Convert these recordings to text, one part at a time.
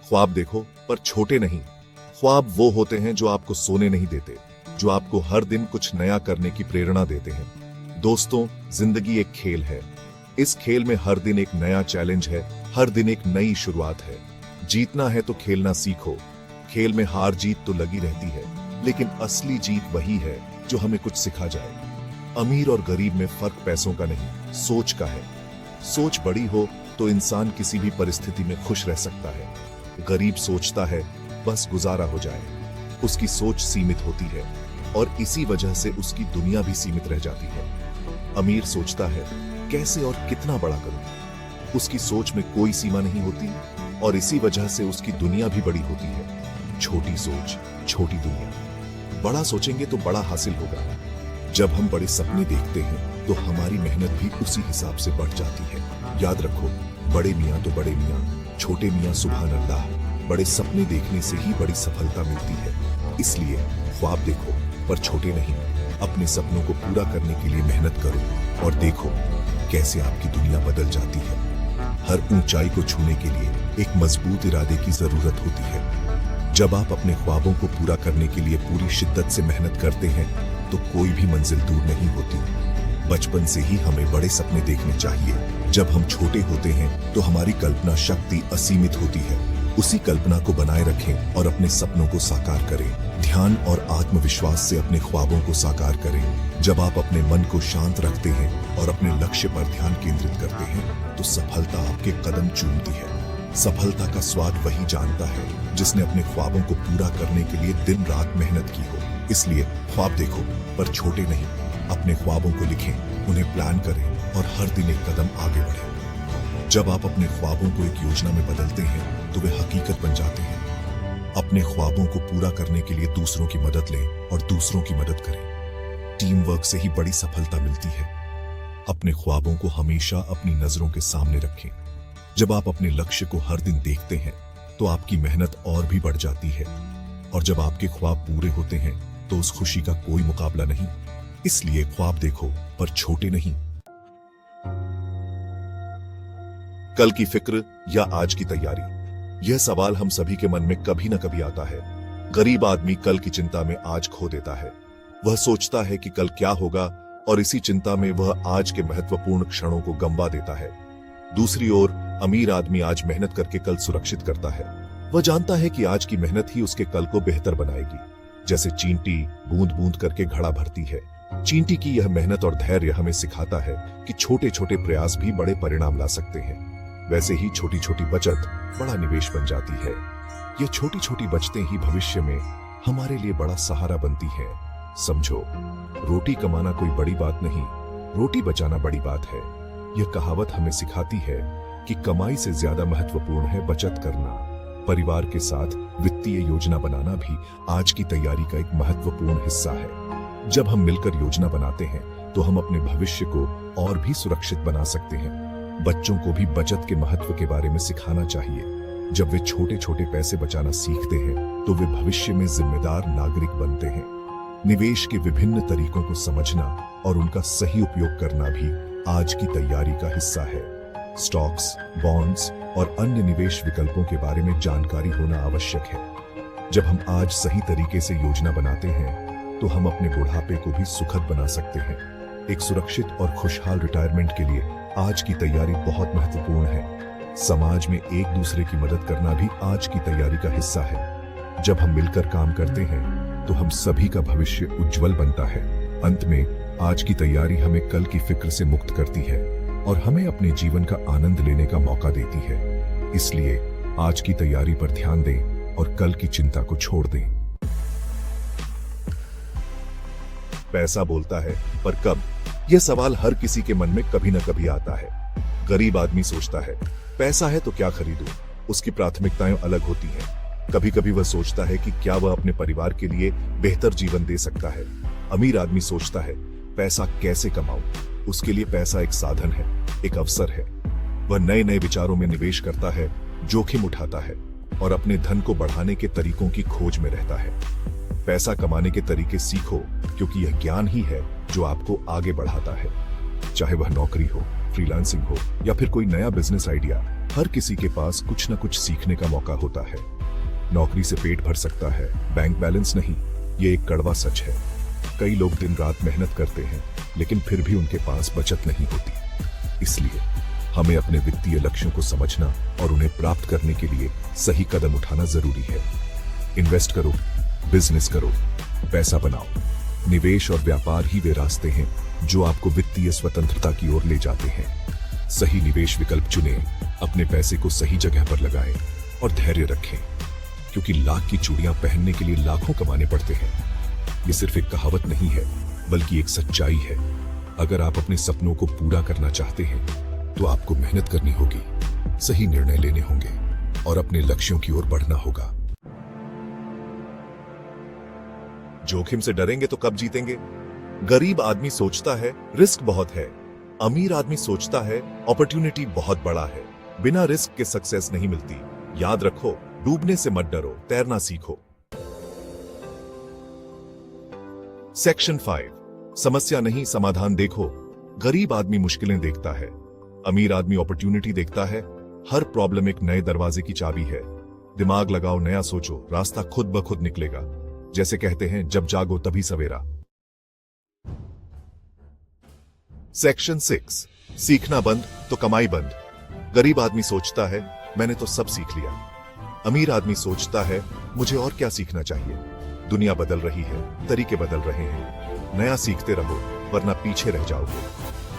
ख्वाब देखो पर छोटे नहीं। ख्वाब वो होते हैं जो आपको सोने नहीं देते, जो आपको हर दिन कुछ नया करने की प्रेरणा देते हैं। दोस्तों, जिंदगी एक खेल है। इस खेल में हर दिन एक नया चैलेंज है, हर दिन एक नई शुरुआत है। जीतना है तो खेलना सीखो। खेल में हार जीत तो लगी रहती है, लेकिन असली जीत वही है जो हमें कुछ सिखा जाए। अमीर और गरीब में फर्क पैसों का नहीं, सोच का है। सोच बड़ी हो तो इंसान किसी भी परिस्थिति में खुश रह सकता है। गरीब सोचता है बस गुजारा हो जाए। उसकी सोच सीमित होती है और इसी वजह से उसकी दुनिया भी सीमित रह जाती है। अमीर सोचता है कैसे और कितना बड़ा करूं। उसकी सोच में कोई सीमा नहीं होती और इसी वजह से उसकी दुनिया भी बड़ी होती है। छोटी सोच, छोटी दुनिया। बड़ा सोचेंगे तो बड़ा हासिल होगा। जब हम बड़े सपने देखते हैं तो हमारी मेहनत भी उसी हिसाब से बढ़ जाती है। याद रखो, बड़े मियाँ तो बड़े मियाँ, छोटे मियाँ सुभान अल्लाह। बड़े सपने देखने से ही बड़ी सफलता मिलती है। इसलिए ख्वाब देखो पर छोटे नहीं। अपने सपनों को पूरा करने के लिए मेहनत करो और देखो कैसे आपकी दुनिया बदल जाती है। हर ऊंचाई को छूने के लिए एक मजबूत इरादे की जरूरत होती है। जब आप अपने ख्वाबों को पूरा करने के लिए पूरी शिद्दत से मेहनत करते हैं तो कोई भी मंजिल दूर नहीं होती। बचपन से ही हमें बड़े सपने देखने चाहिए। जब हम छोटे होते हैं तो हमारी कल्पना शक्ति असीमित होती है। उसी कल्पना को बनाए रखें और अपने सपनों को साकार करें। ध्यान और आत्मविश्वास से अपने ख्वाबों को साकार करें। जब आप अपने मन को शांत रखते हैं और अपने लक्ष्य पर ध्यान केंद्रित करते हैं तो सफलता आपके कदम चूमती है। सफलता का स्वाद वही जानता है जिसने अपने ख्वाबों को पूरा करने के लिए दिन रात मेहनत की हो। इसलिए ख्वाब देखो पर छोटे नहीं। अपने ख्वाबों को लिखें, उन्हें प्लान करें और हर दिन एक कदम आगे बढ़ें। जब आप अपने ख्वाबों को एक योजना में बदलते हैं तो वे हकीकत बन जाते हैं। अपने ख्वाबों को पूरा करने के लिए दूसरों की मदद लें और दूसरों की मदद करें। टीम वर्क से ही बड़ी सफलता मिलती है। अपने ख्वाबों को हमेशा अपनी नजरों के सामने रखें। जब आप अपने लक्ष्य को हर दिन देखते हैं तो आपकी मेहनत और भी बढ़ जाती है और जब आपके ख्वाब पूरे होते हैं तो उस खुशी का कोई मुकाबला नहीं। इसलिए ख्वाब देखो पर छोटे नहीं। कल की फिक्र या आज की तैयारी, यह सवाल हम सभी के मन में कभी न कभी आता है। गरीब आदमी कल की चिंता में आज खो देता है। वह सोचता है कि कल क्या होगा और इसी चिंता में वह आज के महत्वपूर्ण क्षणों को गंवा देता है। दूसरी ओर अमीर आदमी आज मेहनत करके कल सुरक्षित करता है। वह जानता है कि आज की मेहनत ही उसके कल को बेहतर बनाएगी। जैसे चींटी बूंद बूंद करके घड़ा भरती है। चींटी की यह मेहनत और धैर्य हमें सिखाता है कि छोटे छोटे प्रयास भी बड़े परिणाम ला सकते हैं। वैसे ही छोटी छोटी बचत बड़ा निवेश बन जाती है। ये छोटी छोटी बचतें ही भविष्य में हमारे लिए बड़ा सहारा बनती है। समझो, रोटी कमाना कोई बड़ी बात नहीं, रोटी बचाना बड़ी बात है। यह कहावत हमें सिखाती है कि कमाई से ज्यादा महत्वपूर्ण है बचत करना। परिवार के साथ वित्तीय योजना बनाना भी आज की तैयारी का एक महत्वपूर्ण हिस्सा है। जब हम मिलकर योजना बनाते हैं तो हम अपने भविष्य को और भी सुरक्षित बना सकते हैं। बच्चों को भी बचत के महत्व के बारे में सिखाना चाहिए। जब वे छोटे छोटे पैसे बचाना सीखते हैं तो वे भविष्य में जिम्मेदार नागरिक बनते हैं। निवेश के विभिन्न तरीकों को समझना और उनका सही उपयोग करना भी आज की तैयारी का हिस्सा है। स्टॉक्स, बॉन्ड्स और अन्य निवेश विकल्पों के बारे में जानकारी होना आवश्यक है। जब हम आज सही तरीके से योजना बनाते हैं तो हम अपने बुढ़ापे को भी सुखद बना सकते हैं। एक सुरक्षित और खुशहाल रिटायरमेंट के लिए आज की तैयारी बहुत महत्वपूर्ण है। समाज में एक दूसरे की मदद करना भी आज की तैयारी का हिस्सा है। जब हम मिलकर काम करते हैं तो हम सभी का भविष्य उज्जवल बनता है। अंत में आज की तैयारी हमें कल की फिक्र से मुक्त करती है और हमें अपने जीवन का आनंद लेने का मौका देती है। इसलिए आज की तैयारी पर ध्यान दें और कल की चिंता को छोड़ दें। पैसा बोलता है पर कब? यह सवाल हर किसी के मन में कभी न कभी आता है। गरीब आदमी सोचता है पैसा है तो क्या खरीदूं? उसकी प्राथमिकताएं अलग होती हैं। कभी कभी वह सोचता है कि क्या वह अपने परिवार के लिए बेहतर जीवन दे सकता है। अमीर आदमी सोचता है पैसा कैसे कमाऊं? उसके लिए पैसा एक साधन है, एक अवसर है। वह नए नए विचारों में निवेश करता है, जोखिम उठाता है और अपने धन को बढ़ाने के तरीकों की खोज में रहता है। पैसा कमाने के तरीके सीखो क्योंकि यह ज्ञान ही है जो आपको आगे बढ़ाता है। चाहे वह नौकरी हो, फ्रीलांसिंग हो या फिर कोई नया बिजनेस आइडिया, हर किसी के पास कुछ न कुछ सीखने का मौका होता है। नौकरी से पेट भर सकता है, बैंक बैलेंस नहीं। ये एक कड़वा सच है। कई लोग दिन रात मेहनत करते हैं, लेकिन फिर भी उनके पास बचत नहीं होती। इसलिए हमें अपने वित्तीय लक्ष्यों को समझना और उन्हें प्राप्त करने के लिए सही कदम उठाना जरूरी है। इन्वेस्ट करो, बिजनेस करो, पैसा बनाओ। निवेश और व्यापार ही वे रास्ते हैं जो आपको वित्तीय स्वतंत्रता की ओर ले जाते हैं। सही निवेश विकल्प चुनें, अपने पैसे को सही जगह पर लगाएं और धैर्य रखें, क्योंकि लाख की चूड़ियां पहनने के लिए लाखों कमाने पड़ते हैं। ये सिर्फ एक कहावत नहीं है, बल्कि एक सच्चाई है। अगर आप अपने सपनों को पूरा करना चाहते हैं तो आपको मेहनत करनी होगी, सही निर्णय लेने होंगे और अपने लक्ष्यों की ओर बढ़ना होगा। जोखिम से डरेंगे तो कब जीतेंगे? गरीब आदमी सोचता है रिस्क बहुत है, अमीर आदमी सोचता है अपॉर्चुनिटी बहुत बड़ा है। बिना रिस्क के सक्सेस नहीं मिलती। याद रखो, डूबने से मत डरो, तैरना सीखो। सेक्शन 5, समस्या नहीं समाधान देखो। गरीब आदमी मुश्किलें देखता है, अमीर आदमी अपॉर्चुनिटी देखता है। हर प्रॉब्लम एक नए दरवाजे की चाबी है। दिमाग लगाओ, नया सोचो, रास्ता खुद ब खुद निकलेगा। जैसे कहते हैं, जब जागो तभी सवेरा। सेक्शन 6, सीखना बंद तो कमाई बंद। गरीब आदमी सोचता है मैंने तो सब सीख लिया। अमीर आदमी सोचता है मुझे और क्या सीखना चाहिए। दुनिया बदल रही है, तरीके बदल रहे हैं। नया सीखते रहो, वरना पीछे रह जाओगे,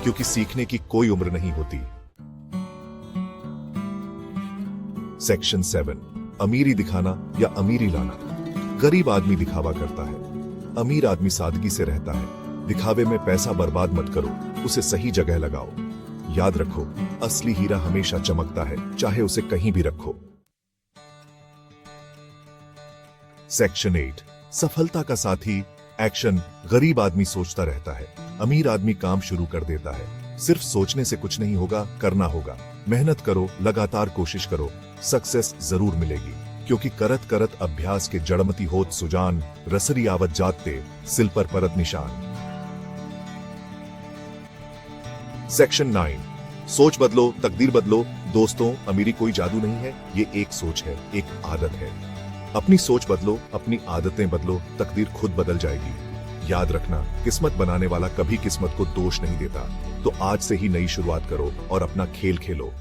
क्योंकि सीखने की कोई उम्र नहीं होती। सेक्शन 7, अमीरी दिखाना या अमीरी लाना। गरीब आदमी दिखावा करता है, अमीर आदमी सादगी से रहता है। दिखावे में पैसा बर्बाद मत करो, उसे सही जगह लगाओ। याद रखो, असली हीरा हमेशा चमकता है, चाहे उसे कहीं भी रखो। सेक्शन 8, सफलता का साथी एक्शन। गरीब आदमी सोचता रहता है, अमीर आदमी काम शुरू कर देता है। सिर्फ सोचने से कुछ नहीं होगा, करना होगा। मेहनत करो, लगातार कोशिश करो, सक्सेस जरूर मिलेगी। क्योंकि करत करत अभ्यास के जड़मती होत सुजान, रसरी आवत जाते सिल पर परत निशान। सेक्शन 9, सोच बदलो तकदीर बदलो। दोस्तों, अमीरी कोई जादू नहीं है, ये एक सोच है, एक आदत है। अपनी सोच बदलो, अपनी आदतें बदलो, तकदीर खुद बदल जाएगी। याद रखना, किस्मत बनाने वाला कभी किस्मत को दोष नहीं देता। तो आज से ही नई शुरुआत करो और अपना खेल खेलो।